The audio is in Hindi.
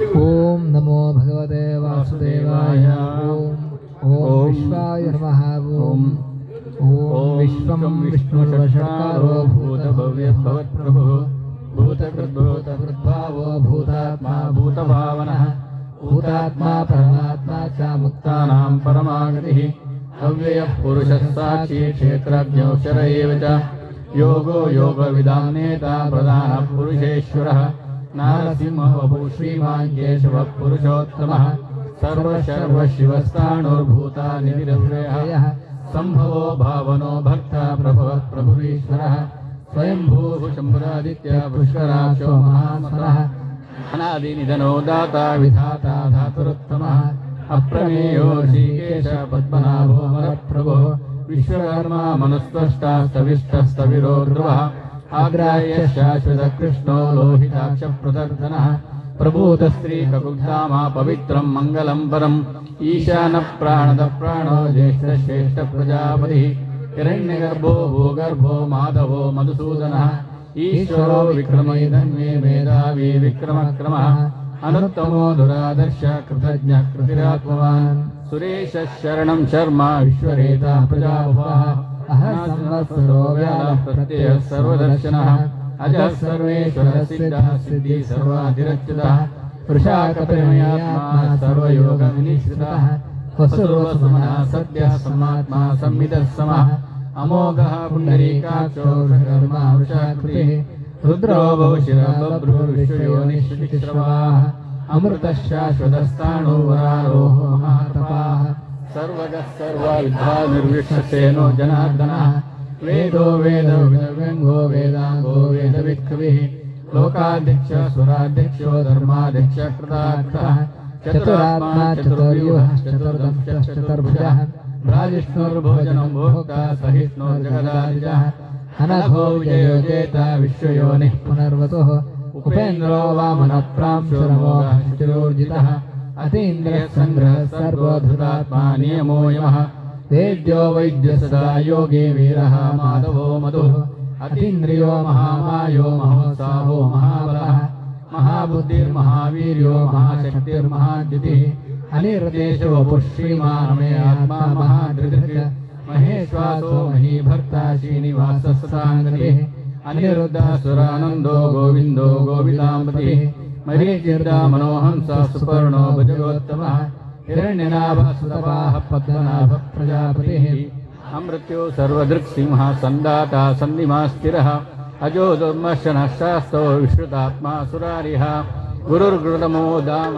ओम नमो भगवते वासुदेवाय। ओम विश्वाय नमः। ओम विश्वं विष्णुर्वषट्कारो भूतभव्यभवत्प्रभुः भूतकृद्भूतकृद्भावो भूतात्मा भूतभावनः भूतात्मा परमात्मा च मुक्तानां परमागतिः अव्ययः पुरुषः साक्षी क्षेत्रज्ञोऽक्षर एव च योगो योगविदां नेता प्रधानः पुरुषेश्वरः नारसिंहवपुः श्रीमान् केशवः पुरुषोत्तमः सर्वशिवस्थाणुर्भूतानिधिरव्ययः सम्भवो भावनो भक्ता प्रभवः प्रभुरीश्वरः स्वयंभूः शम्भुरादित्य पुष्कराक्षो महामसरः अनादिनिधनो दाता विधाता धातुरुत्तमः अप्रमेयो श्रीकेश पद्मनाभो वरप्रभुः विश्वकर्मा मनुस्त्वष्टा स्तविष्टस्तविरो ध्रुवः आग्राह्य शाश्वतकृष्णो लोहिताक्षप्रदर्शनः प्रभूतस्त्रीककुग्धामा पवित्रं मङ्गलं परम् ईशानप्राणदप्राणो ज्येष्ठश्रेष्ठप्रजापतिः हिरण्यगर्भो भूगर्भो माधवो मधुसूदनः ईश्वरो विक्रमैधन्ये मेधावी विक्रमक्रमः अनुत्तमो दुरादर्श कृतज्ञः कृतिरात्मवान् सुरेशः शरणं शर्मा विश्वरेता प्रजाभवः अहः संवत्सरो व्यालः प्रत्ययः सर्वदर्शनः अजः सर्वेश्वरः सिद्धः सिद्धिः सर्वाधिरच्युतः वृषाकपिमयात्मा सर्वयोगविनिश्रितः वसुर्वसुमनः सत्यः समात्मा संविदः समः अमोघः पुण्डरीकाक्षो वृषकर्मा वृषाकृतिः रुद्रो बहुशिरः बभ्रुर्विश्वयोनिश्रुतिश्रवाः अमृतः शाश्वतस्थाणो वरारोहो महातपाः सर्वगः सर्वविद्या निर्विक्षसेनो जनार्दनः वेदो वेदव्यङ्गो वेदाङ्गो वेदवित्कविः लोकाध्यक्षः सुराध्यक्षो धर्माध्यक्षः कृतार्थः चतुरात्मा चतुर्व्यूहः चतुर्दंशः चतुर्भुजः भ्राजिष्णुर्भोजनं भोक्ता सहिष्णुर्जगदादिजः अनघो विजयो जेता विश्वयोनिः पुनर्वतुः उपेन्द्रो वामनप्रांशुरमोघः शुचिरोर्जितः अतीन्द्रः सङ्ग्रहः सर्वधृतात्मा नियमो यमः वेद्यो वैद्य सदा योगी वीरः माधवो मधुः अतीन्द्रियो महामायो महोत्साहो महाबलः महाबुद्धिर्महावीर्यो महाशक्तिर्महाद्युतिः अनिर्देशो वपुः श्रीमानमे आत्मा महाधृतिः महेश्वासो महीभर्ता श्रीनिवासः सताङ्गतिः अनिरुद्धासुरानन्दो गोविन्दो गोविदाम्बतिः मरीचिर्दा मनोहंसः सुपर्णो भजगोत्तमः हिरण्यनाभः सुतपाः पद्मनाभः प्रजापतिः अमृत्यो सर्वदृक्सिंहः सन्दाता सन्निमास्थिरः अजो दुर्मर्शनः शास्तो विश्रुतात्मा सुरारिः गुरुर्गुरुतमो दाम